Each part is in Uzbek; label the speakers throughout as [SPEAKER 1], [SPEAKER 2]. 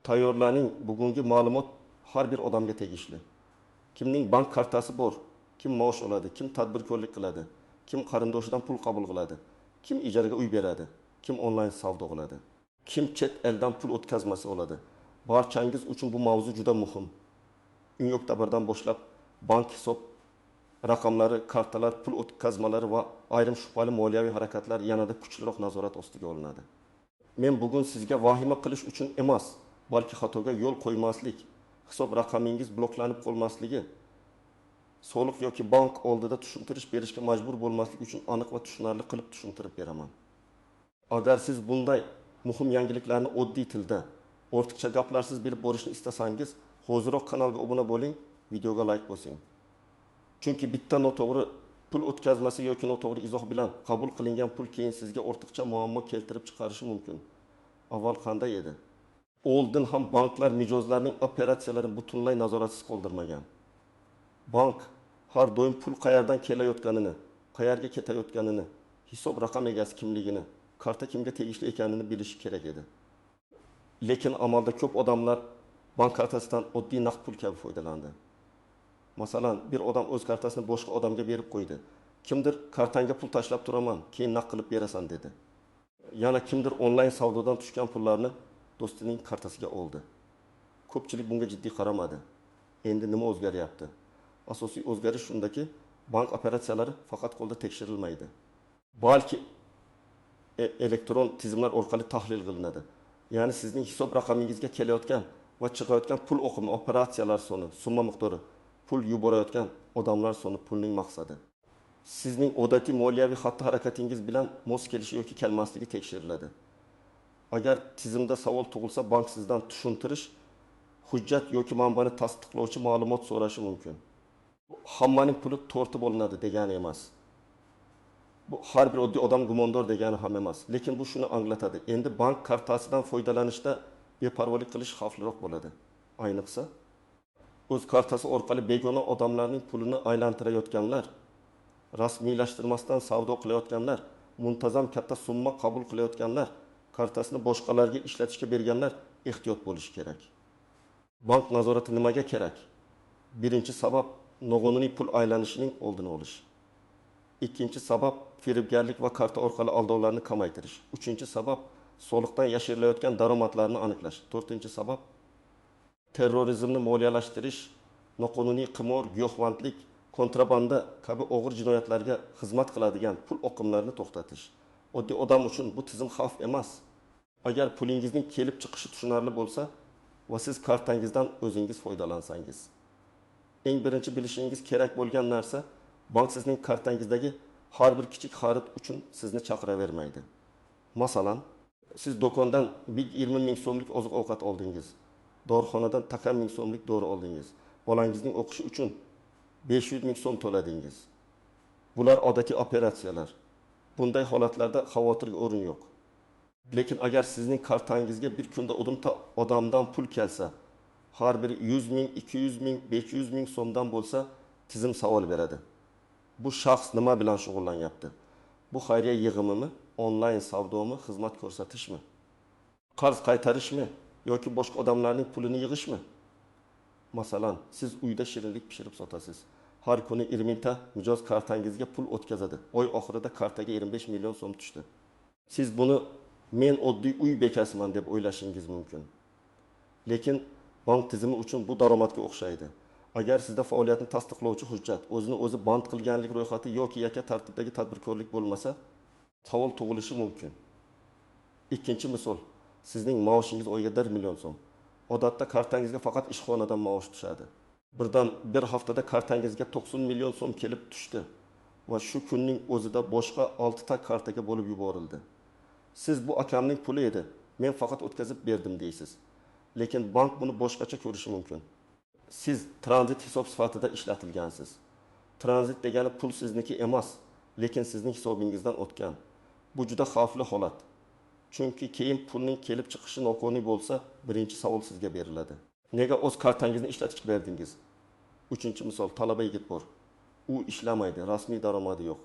[SPEAKER 1] Tayyorlarning bugungi ma'lumot har bir odamga tegishli. Kimning bank kartasi bor, kim maosh oladi, kim tadbirkorlik qiladi, kim qarindoshidan pul qabul qiladi, kim ijaraga uy beradi, kim onlayn savdo qiladi, kim chet eldan pul o'tkazmasi oladi. Barchangiz uchun bu mavzu juda muhim. Eng oktabrdan boshlab bank hisob raqamlari, kartalar, pul o'tkazmalari va ayrim shubhali moliyaviy harakatlar yanada kuchliroq nazorat ostiga olinadi. Men bugun sizga vahima qilish uchun emas, balki xatoga yo'l qo'ymaslik, hisob raqamingiz bloklanib qolmasligi, soliq yoki bank oldida tushuntirish berishga majbur bo'lmaslik uchun aniq va tushunarli qilib tushuntirib beraman. Agar siz bunday muhim yangiliklarni oddiy tilda, ortiqcha gaplarsiz bilib borishni istasangiz, hoziroq kanalga obuna bo'ling, videoga like bosing. Chunki bitta noto'g'ri pul o'tkazmasi yoki noto'g'ri izoh bilan qabul qilingan pul keyin sizga ortiqcha muammo keltirib chiqarishi mumkin. Avval qanday edi? Oldin ham banklar mijozlarning operatsiyalarini butunlay nazoratsiz qoldirmagan. Bank har doim pul qayerdan kelayotganini, qayerga ketayotganini, hisob raqam egasi kimligini, karta kimga tegishli ekanini bilishi kerak edi. Lekin amalda ko'p odamlar bank kartasidan oddiy naqd pul kabi foydalandi. Masalan, bir odam o'z kartasini boshqa odamga berib qo'ydi. Kimdir kartanga pul tashlab turaman, keyin naqd qilib berasan dedi. Yana kimdir onlayn savdodan tushgan pullarni do'stining kartasiga oldi. Ko'pchilik bunga jiddiy qaramadi. Endi nima o'zgaryapti? Asosiy o'zgarish shundaki, bank operatsiyalari faqat qo'lda tekshirilmaydi. Balki elektron tizimlar orqali tahlil qilinadi. Ya'ni sizning hisob raqamingizga kelayotgan va chiqayotgan pul oqimi, operatsiyalar soni, summa miqdori, pul yuborayotgan odamlar soni pulning maqsadi. Sizning odatiy moliyaviy xatti-harakatingiz bilan mos kelishi yoki kelmasligi tekshiriladi. Agar tizimda savol tug'ilsa, bank sizdan tushuntirish, hujjat yoki manbani tasdiqlovchi ma'lumot so'rashi mumkin. Bu hammaning puli tortib olinadi degani emas. Bu har bir oddiy odam gumondor degani ham emas. Lekin bu shuni anglatadi. Endi bank kartasidan foydalanishda beparvolik qilish xavfliroq bo'ladi. Ayniqsa o'z kartasi orqali begona odamlarning pulini aylantirayotganlar, rasmiylashtirmasdan savdo qilayotganlar, muntazam katta summa qabul qilayotganlar, kartasini boshqalarga ishlatishga berganlar ehtiyot bo'lishi kerak. Bank nazorati nimaga kerak? Birinchi sabab noqonuniy pul aylanishining oldini olish. Ikkinchi sabab firibgarlik va karta orqali aldovlarni kamaytirish. Uchinchi sabab soliqdan yashirilayotgan daromadlarni aniqlash. To'rtinchi sabab terrorizmni moliyalashtirish, noqonuniy qimor, giyohvandlik, kontrabanda kabi og'ir jinoyatlarga xizmat qiladigan pul oqimlarini to'xtatish. Oddiy odam uchun bu tizim xavf emas. Agar pulingizning kelib chiqishi tushunarli bo'lsa va siz kartangizdan o'zingiz foydalansangiz. Eng birinchi bilishingiz kerak bo'lgan narsa, bank sizning kartangizdagi har bir kichik xarid uchun sizni chaqiravermaydi. Masalan, siz do'kondan 20 ming so'mlik oziq-ovqat oldingiz. Dorixonadan takan ming so'mlik dori oldingiz. Bolangizning o'qishi uchun 500 ming so'm to'ladingiz. Bular odatiy operatsiyalar. Bunday holatlarda xavotirga o'rin yo'q. Lekin agar sizning kartangizga bir kunda odamdan pul kelsa, har biri 100 ming, 200 ming, 500 ming so'mdan bo'lsa, tizim savol beradi. Bu shaxs nima bilan shug'ullanyapti? Bu xayriya yig'imimi, onlayn savdomi, xizmat ko'rsatishmi? Qarz qaytarishmi yoki boshqa odamlarning pulini yig'ishmi? Masalan, siz uyda shirinlik pishirib sotasiz. Har kuni 20 ta mijoz kartangizga pul o'tkazadi. Oy oxirida kartaga 25 million so'm tushdi. Siz buni men oddiy uy bekasiman deb o'ylashingiz mumkin. Lekin bank tizimi uchun bu daromadga o'xshaydi. Agar sizda faoliyatni tasdiqlovchi hujjat, o'zini o'zi band qilganlik ro'yxati yoki yakka tartibdagi tadbirkorlik bo'lmasa, savol tug'ilishi mumkin. Ikkinchi misol, sizning maoshingiz oyiga 1 million so'm. Odatda kartangizga faqat ishxonadan maosh tushadi. Birdan bir haftada kartangizga 90 million so'm kelib tushdi va shu kunning o'zida boshqa 6 ta kartaga bo'lib yuborildi. Siz bu akamning puli edi, men faqat o'tkazib berdim deysiz. Lekin bank buni boshqacha ko'rishi mumkin. Siz tranzit hisob sifatida ishlatilgansiz. Tranzit degani pul sizniki emas, lekin sizning hisobingizdan o'tgan. Bu juda xavfli holat. Chunki keyin pulning kelib chiqishi noqonuniy bo'lsa, birinchi savol sizga beriladi. Nega o'z kartangizni ishlatib berdingiz? Uchinchi misol, talaba yigit bor. U ishlamaydi, rasmiy daromadi yo'q.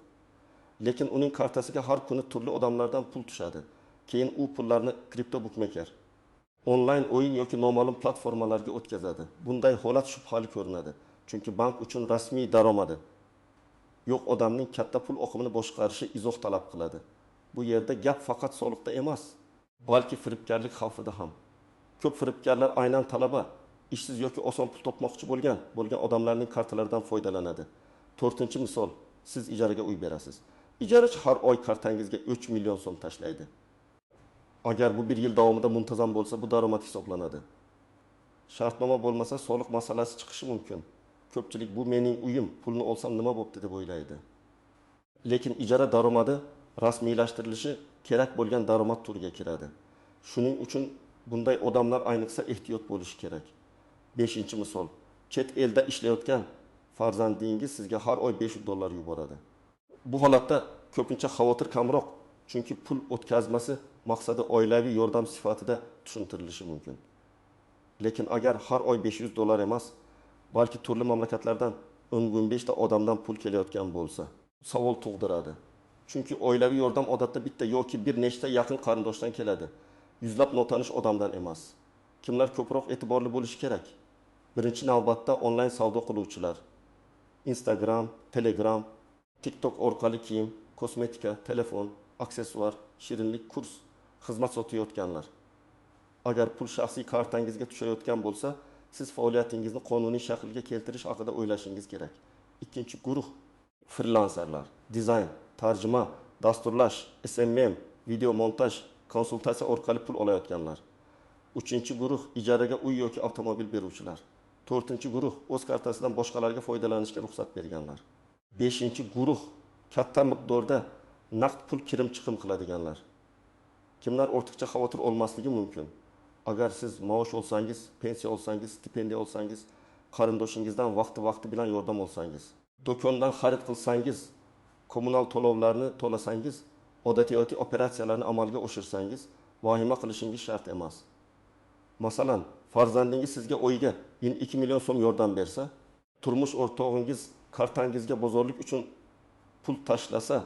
[SPEAKER 1] Lekin uning kartasiga har kuni turli odamlardan pul tushadi. Keyin u pullarni kripto bukmaker onlayn o'yin yoki noma'lum platformalarga o'tkazadi. Bunday holat shubhali ko'rinadi. Chunki bank uchun rasmiy daromadi yo'q odamning katta pul oqimini boshqarishi izoh talab qiladi. Bu yerda gap faqat soliqda emas, balki firibgarlik xavfida ham. Ko'p firibgarlar aynan talaba, ishsiz yoki oson pul topmoqchi bo'lgan odamlarning kartalaridan foydalanadi. 4-misol, siz ijaraga uy berasiz. Ijarachi har oy kartangizga 3 million so'm tashlaydi. Agar bu 1 yil davomida muntazam bo'lsa, bu daromad hisoblanadi. Shartnoma bo'lmasa, soliq masalasi chiqishi mumkin. Ko'pchilik bu mening uyim, pulni olsam nima bo'pti deb o'ylaydi. Lekin ijara daromadi rasmiylashtirilishi kerak bo'lgan daromad turiga kiradi. Shuning uchun bunday odamlar ayniqsa ehtiyot bo'lishi kerak. 5-misol, chet elda ishlayotgan farzandingiz sizga har oy $500 yuboradi. Bu holatda ko'pincha xavotir kamroq, chunki pul o'tkazmasi maqsadi oilaviy yordam sifatida tushuntirilishi mumkin. Lekin agar har oy $500 emas, balki turli mamlakatlardan 10-15 ta odamdan pul kelayotgan bo'lsa, savol tug'diradi. Chunki oilaviy yordam odatda bitta yoki bir nechta yaqin qarindoshdan keladi. Yuzlab notanish odamdan emas. Kimlar ko'proq e'tiborli bo'lishi kerak? Birinchi navbatda onlayn savdo qiluvchilar. Instagram, Telegram, TikTok orqali kiyim, kosmetika, telefon, aksessuar, shirinlik, kurs, xizmat sotayotganlar. Agar pul shaxsiy kartangizga tushayotgan bo'lsa, siz faoliyatingizni qonuniy shaklga keltirish haqida o'ylashingiz kerak. Ikkinchi guruh freelancerlar, dizayn, tarjima, dasturlash, SMM, video montaj, konsultatsiya orqali pul olayotganlar. Uchinchi guruh ijaraga uy yoki avtomobil beruvchilar. To'rtinchi guruh o'z kartasidan boshqalarga foydalanishga ruxsat berganlar. Beshinchi guruh katta miqdorda naqd pul kirim-chiqim qiladiganlar. Kimlar ortiqcha xavotir olmasligi mumkin? Agar siz maosh olsangiz, pensiya olsangiz, stipendiya olsangiz, qarindoshingizdan vaqti bilan yordam olsangiz, do'kondan xarid qilsangiz, kommunal to'lovlarni to'lasangiz, odatiy operatsiyalarni amalga oshirsangiz, vahima qilishingiz shart emas. Masalan, farzandingiz sizga oyiga 2 million so'm yordam bersa, turmush o'rtog'ingiz kartangizga bozorlik uchun pul tashlasa,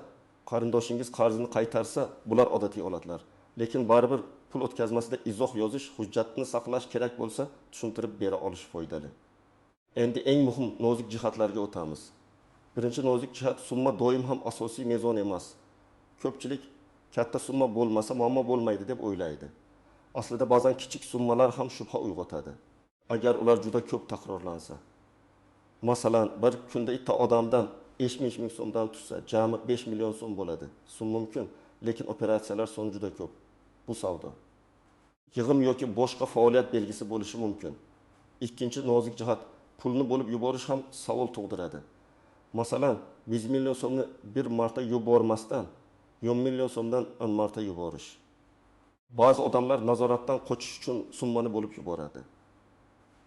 [SPEAKER 1] qarindoshingiz qarzini qaytarsa, bular odatiy holatlar. Lekin baribir pul o'tkazmasida izoh yozish, hujjatni saqlash kerak bo'lsa, tushuntirib bera olish foydali. Endi eng muhim nozik jihatlarga o'tamiz. Birinchi nozik jihat, summa doim ham asosiy mezon emas. Ko'pchilik katta summa bo'lmasa muammo bo'lmaydi deb o'ylaydi. Aslida ba'zan kichik summalar ham shubha uyg'otadi. Agar ular juda ko'p takrorlansa. Masalan, bir kunda bitta odamdan 50 ming so'mdan tushsa, jami 5 million so'm bo'ladi. Sum mumkin, lekin operatsiyalar soni juda ko'p. Bu savdo. Yig'im yoki boshqa faoliyat belgisi bo'lishi mumkin. Ikkinchi nozik jihat, pulni bo'lib yuborish ham savol tug'diradi. Masalan, 100 million so'mni bir marta yubormasdan 10 million so'mdan 10 marta yuborish. Ba'zi odamlar nazoratdan qochish uchun summani bo'lib yuboradi.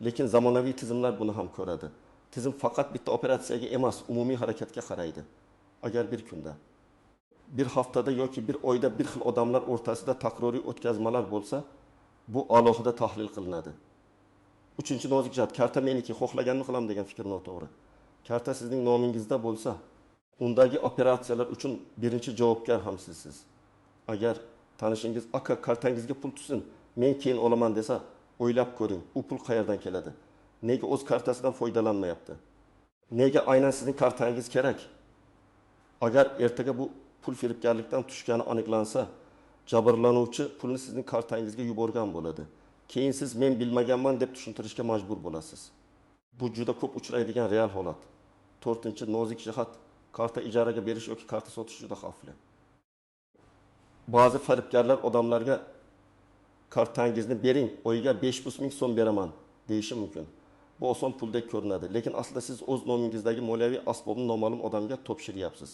[SPEAKER 1] Lekin zamonaviy tizimlar buni ham ko'radi. Tizim faqat bitta operatsiyaga emas, umumiy harakatga qaraydi. Agar bir kunda, bir haftada yoki bir oyda bir xil odamlar o'rtasida takroriy o'tkazmalar bo'lsa, bu alohida tahlil qilinadi. Uchinchi nozik jihat, karta meniki, xohlaganini qilaman degan fikr noto'g'ri. Karta sizning nomingizda bo'lsa, undagi operatsiyalar uchun birinchi javobgar ham sizsiz. Agar tanishingiz aka kartangizga pul tushsin, men keyin olaman desa, o'ylab ko'ring, u pul qayerdan keladi? Nega o'z kartasidan foydalanmayapti? Nega aynan sizning kartangiz kerak? Agar ertaga bu pul firibgarlikdan tushgani aniqlansa, jabrlanuvchi pulni sizning kartangizga yuborgan bo'ladi. Keyin siz men bilmaganman deb tushuntirishga majbur bo'lasiz. Bu juda ko'p uchraydigan real holat. To'rtinchi nozik jihat, karta ijaraga berish yoki karta sotish juda xavfli. Ba'zi firibgarlar odamlarga kartangizni bering, oyiga 500 ming so'm beraman deyishi mumkin. Bu oson puldek ko'rinadi, lekin aslida siz o'z nomingizdagi moliyaviy asbobni noma'lum odamga topshiryapsiz.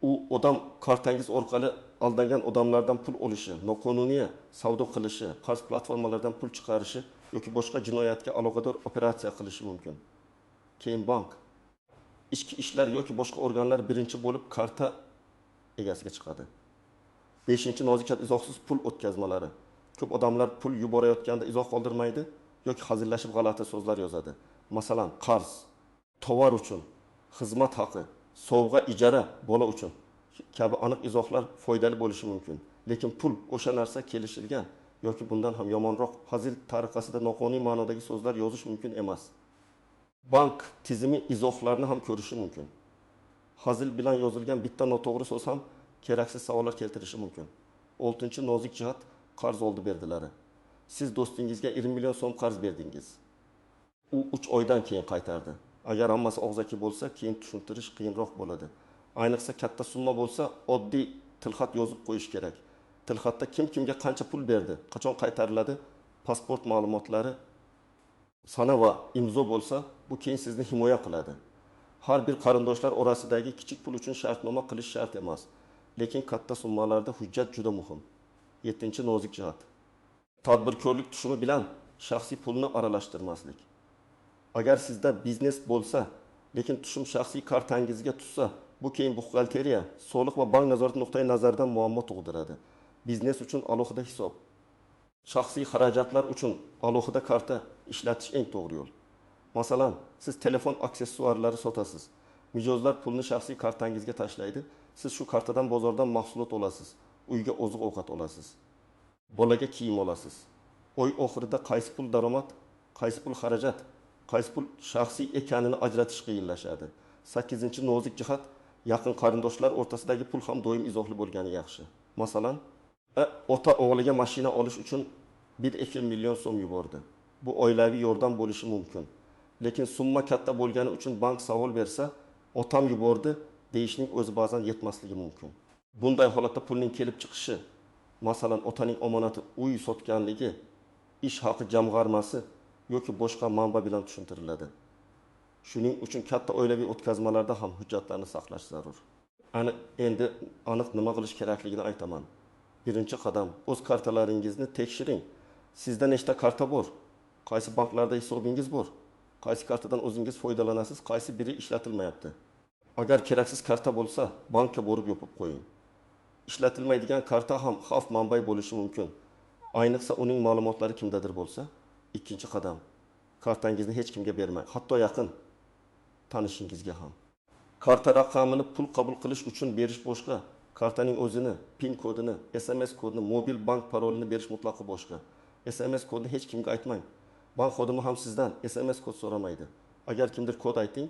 [SPEAKER 1] U odam kartangiz orqali aldangan odamlardan pul olishi, noqonuniy savdo qilishi, qarz platformalardan pul chiqarishi yoki boshqa jinoyatga aloqador operatsiya qilishi mumkin. Keyin bank, ichki ishlar yoki boshqa organlar birinchi bo'lib karta egasiga chiqadi. 5-nozik jihat, izohsiz pul o'tkazmalari. Ko'p odamlar pul yuborayotganda izoh qoldirmaydi yoki hazillashib g'alati so'zlar yozadi. Masalan, qarz, tovar uchun, xizmat haqi, sovg'a, ijara, bola uchun kabi aniq izohlar foydali bo'lishi mumkin. Lekin pul o'sha narsa kelishilgan yoki bundan ham yomonroq hazil tariqasida noqonuniy ma'nodagi so'zlar yozish mumkin emas. Bank tizimi izohlarni ham ko'rishi mumkin. Hazil bilan yozilgan bitta noto'g'ri so'z ham keraksiz savollar keltirishi mumkin. 6 nozik jihat qarz oldi berdilari. Siz do'stingizga 20 million so'm qarz berdingiz. U 3 oydan keyin qaytardi. Agar hammasi og'zaki bo'lsa, keyin tushuntirish qiyinroq bo'ladi. Ayniqsa katta summa bo'lsa, oddiy tilxat yozib qo'yish kerak. Tilxatda kim kimga qancha pul berdi, qachon qaytariladi, pasport ma'lumotlari, sana va imzo bo'lsa, bu keyin sizni himoya qiladi. Har bir qarindoshlar orasidagi kichik pul uchun shartnoma qilish shart emas, lekin katta summalarda hujjat juda muhim. 7 nozik jihat. Tadbirkorlik tushumi bilan shaxsiy pulni aralashtirmaslik. Agar sizda biznes bo'lsa, lekin tushum shaxsiy kartangizga tushsa, bu keyin buxgalteriya, soliq va bank nazorati nuqtai nazaridan muammo tug'diradi. Biznes uchun alohida hisob, shaxsiy xarajatlar uchun alohida karta ishlatish eng to'g'ri yo'l. Masalan, siz telefon aksessuarlari sotasiz. Mijozlar pulni shaxsiy kartangizga tashlaydi. Siz shu kartadan bozordan mahsulot olasiz, uyga oziq-ovqat olasiz, bolaga kiyim olasiz. Oy oxirida qaysi pul daromad, qaysi pul xarajat, qaysi pul shaxsiy ekanini ajratish qiyinlashadi. 8 nozik jihat, yaqin qarindoshlar o'rtasidagi pul ham doim izohli bo'lgani yaxshi. Masalan, ota o'g'liga mashina olish uchun 1-2 million so'm yubordi. Bu oilaviy yordam bo'lishi mumkin. Lekin summa katta bo'lgani uchun bank savol bersa, otam yubordi deyishning o'zi ba'zan yetmasligi mumkin. Bunday holatda pulning kelib chiqishi, masalan, otaning omonati uy sotganligi, ish haqi jamg'armasi yoki boshqa manba bilan tushuntiriladi. Shuning uchun katta oilaviy o'tkazmalarda ham hujjatlarni saqlash zarur. Endi aniq nima qilish kerakligini aytaman. Birinchi qadam, o'z kartalaringizni tekshiring. Sizda nechta karta bor? Qaysi banklarda hisobingiz bor? Qaysi kartadan o'zingiz foydalanasiz, qaysi biri ishlatilmayapti? Agar keraksiz karta bo'lsa, bankka borib yopib qo'ying. Ishlatilmaydigan karta ham xavf manbai bo'lishi mumkin. Ayniqsa uning ma'lumotlari kimdadir bo'lsa, ikkinchi qadam, kartangizni hech kimga bermang, hatto yaqin tanishingizga ham. Karta raqamini pul qabul qilish uchun berish boshqa, kartaning o'zini, PIN kodini, SMS kodini, mobil bank parolini berish mutlaqo boshqa. SMS kodini hech kimga aytmang. Bank xodimi ham sizdan SMS kod so'ramaydi. Agar kimdir kod ayting,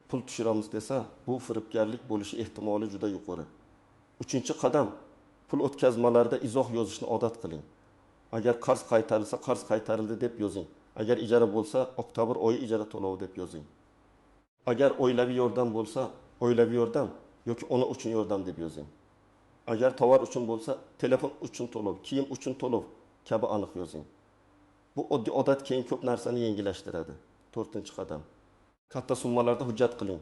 [SPEAKER 1] pul tushiramiz desa, bu firibgarlik bo'lishi ehtimoli juda yuqori. 3-qadam, pul o'tkazmalarida izoh yozishni odat qiling. Agar qarz qaytarilsa, qarz qaytarildi deb yozing. Agar ijara bo'lsa, oktabr oyi ijara to'lovi deb yozing. Agar oilaviy yordam bo'lsa, oilaviy yordam yoki ona uchun yordam deb yozing. Agar tovar uchun bo'lsa, telefon uchun to'lov, kiyim uchun to'lov kabi aniq yozing. Bu oddiy odat keyin ko'p narsani yengillashtiradi. 4-qadam. Katta summalarda hujjat qiling.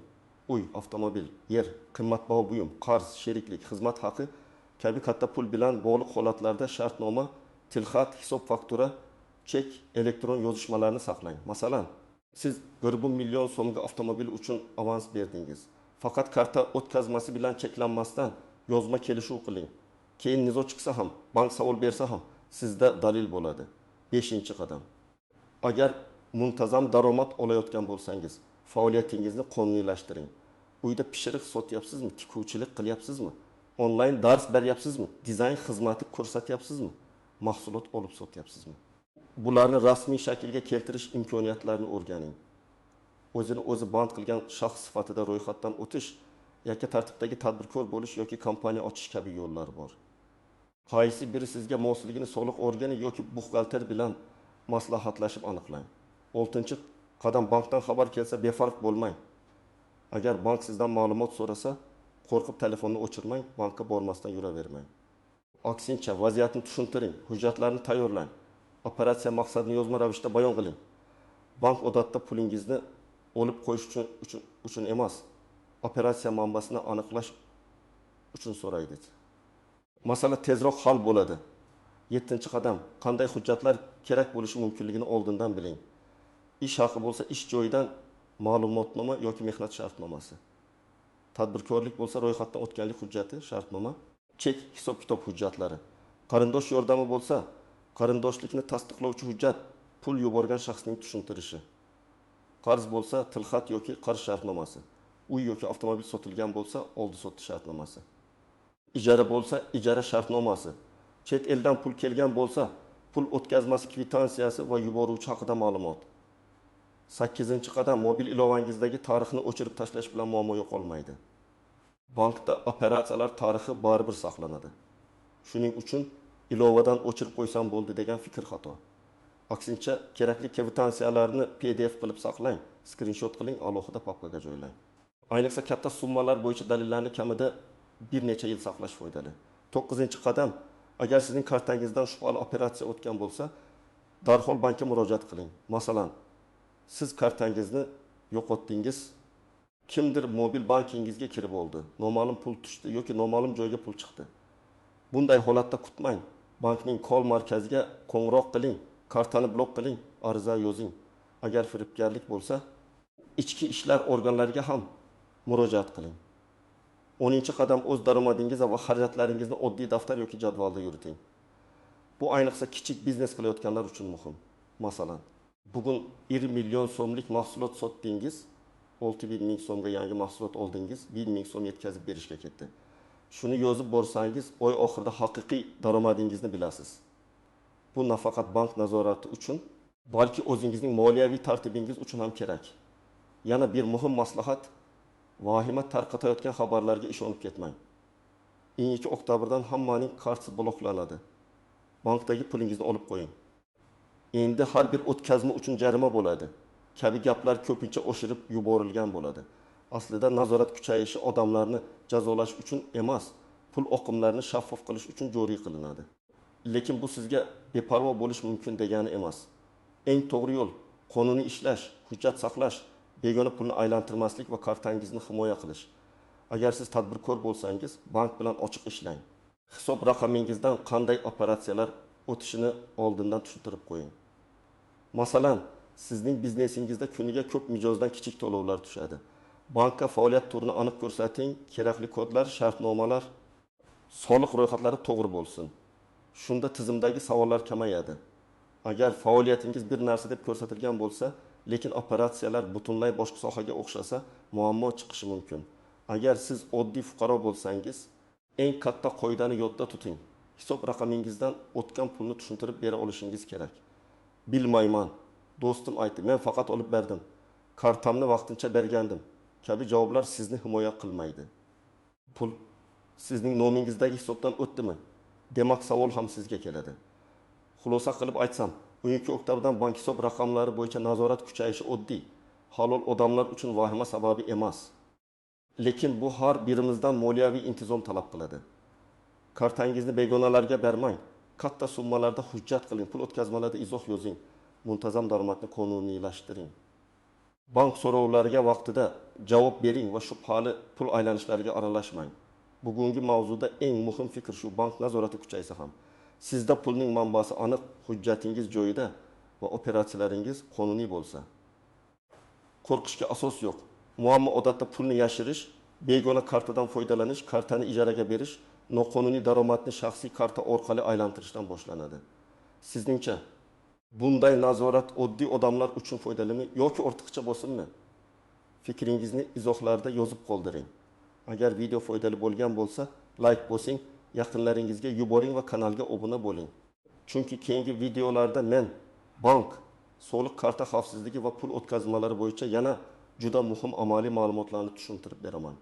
[SPEAKER 1] Uy, avtomobil, yer, qimmatbaho buyum, qarz, sheriklik, xizmat haqi kabi katta pul bilan bog'liq holatlarda shartnoma, tilxat, hisob faktura, chek, elektron yozishmalarni saqlang. Masalan, siz 1 million so'mga avtomobil uchun avans berdingiz. Faqat karta o'tkazmasi bilan cheklanmasdan yozma kelishuv qiling. Keyin nizo chiqsa ham, bank savol bersa ham sizda dalil bo'ladi. 5-qadam. Agar muntazam daromad olayotgan bo'lsangiz, faoliyatingizni qonuniylashtiring. Uyda pishiriq sotyapsizmi, tikuvchilik qilyapsizmi? Onlayn dars beryapsizmi? Dizayn xizmati ko'rsatyapsizmi? Mahsulot olib sotyapsizmi? Bularni rasmiy shaklga keltirish imkoniyatlarini o'rganing. O'zini o'zi band qilgan shaxs sifatida ro'yxatdan o'tish, yakka tartibdagi tadbirkor bo'lish yoki kompaniya ochish kabi yo'llar bor. Qaysi biri sizga mosligini soliq organi yoki buxgalter bilan maslahatlashib aniqlang. 6-qadam, bankdan xabar kelsa befarq bo'lmang. Agar bank sizdan ma'lumot so'rasa, qo'rqib telefonni o'chirmang, bankka bormasdan yuravermang. Aksincha, vaziyatni tushuntiring, hujjatlarni tayyorlang. Operatsiya maqsadini yozma ravishda bayon qiling. Bank odatda pulingizni olib qo'yish uchun emas, operatsiya manbasini aniqlash uchun so'raydi. Masala tezroq hal bo'ladi. 7-qadam, qanday hujjatlar kerak bo'lishi mumkinligini oldindan biling. Ish haqi bo'lsa, ish joyidan ma'lumotnoma yoki mehnat shartnomasi. Tadbirkorlik bo'lsa, ro'yxatdan o'tganlik hujjati, shartnoma, chek, hisob-kitob hujjatlari. Qarindosh yordami bo'lsa, qarindoshlikni tasdiqlovchi hujjat, pul yuborgan shaxsning tushuntirishi. Qarz bo'lsa, tilxat yoki qarz shartnomasi. Uy yoki avtomobil sotilgan bo'lsa, oldi-sotdi shartnomasi. Ijara bo'lsa, ijara shartnomasi. Chet eldan pul kelgan bo'lsa, pul o'tkazmasi kvitantsiyasi va yuboruvchi haqida ma'lumot. 8-qadam mobil ilovangizdagi tarixni o'chirib tashlash bilan muammo yo'qolmaydi. Bankda operatsiyalar tarixi baribir saqlanadi. Shuning uchun ilovadan o'chirib qo'ysam bo'ldi degan fikr xato. Aksincha, kerakli kvitansiyalarni PDF qilib saqlang, skrinshot qiling, alohida papkaga joylang. Ayniqsa katta summalar bo'yicha dalillarni kamida bir necha yil saqlash foydali. 9-qadam, agar sizning kartangizdan shubhali operatsiya o'tgan bo'lsa, darhol bankka murojaat qiling. Masalan, siz kartangizni yo'qotdingiz, kimdir mobil bankingizga kirib oldi, noma'lum pul tushdi yoki noma'lum joyga pul chiqdi. Bunday holatda kutmang. Bankning kol markaziga qo'ng'iroq qiling, kartani blok qiling, ariza yozing. Agar firibgarlik bo'lsa, ichki ishlar organlariga ham murojaat qiling. 10-qadam, o'z daromadingiz va xarajatlaringizni oddiy daftar yoki jadvalda yuriting. Bu ayniqsa kichik biznes qilayotganlar uchun muhim. Masalan, bugun 1 million so'mlik mahsulot sotdingiz, 600 ming so'mga yangi mahsulot oldingiz, 1 ming so'm yetkazib berishga ketdi. Shuni yozib borsangiz, oy oxirida haqiqiy daromadingizni bilasiz. Bu nafaqat bank nazorati uchun, balki o'zingizning moliyaviy tartibingiz uchun ham kerak. Yana bir muhim maslahat, vahima tarqatayotgan xabarlarga ishonib ketmang. 2-oktyabrdan hammaning kartasi bloklanadi. Bankdagi pulingizni olib qo'ying. Endi har bir o'tkazma uchun jarima bo'ladi. Kabi gaplar ko'pincha oshirib yuborilgan bo'ladi. Aslida nazorat kuchayishi odamlarni jazolash uchun emas, pul oqimlarini shaffof qilish uchun joriy qilinadi. Lekin bu sizga beparvo bo'lish mumkin degani emas. Eng to'g'ri yo'l qonuniy ishlash, hujjat saqlash, begona pulni aylantirmaslik va kartangizni himoya qilish. Agar siz tadbirkor bo'lsangiz, bank bilan ochiq ishlang. Hisob raqamingizdan qanday operatsiyalar o'tishini oldindan tushuntirib qo'ying. Masalan, sizning biznesingizda kuniga ko'p mijozdan kichik to'lovlar tushadi. Bankka faoliyat turini aniq ko'rsating, kerakli kodlar, shartnomalar, soliq ro'yxatlari to'g'ri bo'lsin. Shunda tizimdagi savollar kamayadi. Agar faoliyatingiz bir narsa deb ko'rsatilgan bo'lsa, lekin operatsiyalar butunlay boshqa sohaga o'xshasa, muammo chiqishi mumkin. Agar siz oddiy fuqaro bo'lsangiz, eng katta qoidani yodda tuting. Hisob raqamingizdan o'tgan pulni tushuntirib bera olishingiz kerak. Bilmayman, do'stim aytdi, men faqat olib berdim. Kartamni vaqtincha bergandim. Kabi javoblar sizni himoya qilmaydi. Pul sizning nomingizdagi hisobdan o'tdimi? Demak, savol ham sizga keladi. Xulosa qilib aytsam, 12-oktyabrdan bank hisob raqamlari bo'yicha nazorat kuchayishi oddiy, halol odamlar uchun vahima sababi emas. Lekin bu har birimizdan moliyaviy intizom talab qiladi. Kartangizni begonalarga bermang. Katta summalarda hujjat qiling, pul o'tkazmalarida izoh yozing. Muntazam daromadni qonuniylashtiring. Bank so'rovlariga vaqtida javob bering va shubhali pul aylanishlariga aralashmang. Bugungi mavzuda eng muhim fikr shu, bank nazorati kuchaysa ham. Sizda pulning manbasi aniq, hujjatingiz joyida va operatsiyalaringiz qonuniy bo'lsa. Qo'rqishga asos yo'q. Muammo odatda pulni yashirish, begona kartadan foydalanish, kartani ijaraga berish, noqonuniy daromadni shaxsiy karta orqali aylantirishdan boshlanadi. Sizningcha bunday nazorat oddiy odamlar uchun foydalimi yoki ortiqcha bo'lsinmi? Fikringizni izohlarda yozib qoldiring. Agar video foydali bo'lgan bo'lsa, like bosing, yaqinlaringizga yuboring va kanalga obuna bo'ling. Chunki keyingi videolarda men bank, soliq karta xavfsizligi va pul o'tkazmalari bo'yicha yana juda muhim amaliy ma'lumotlarni tushuntirib beraman.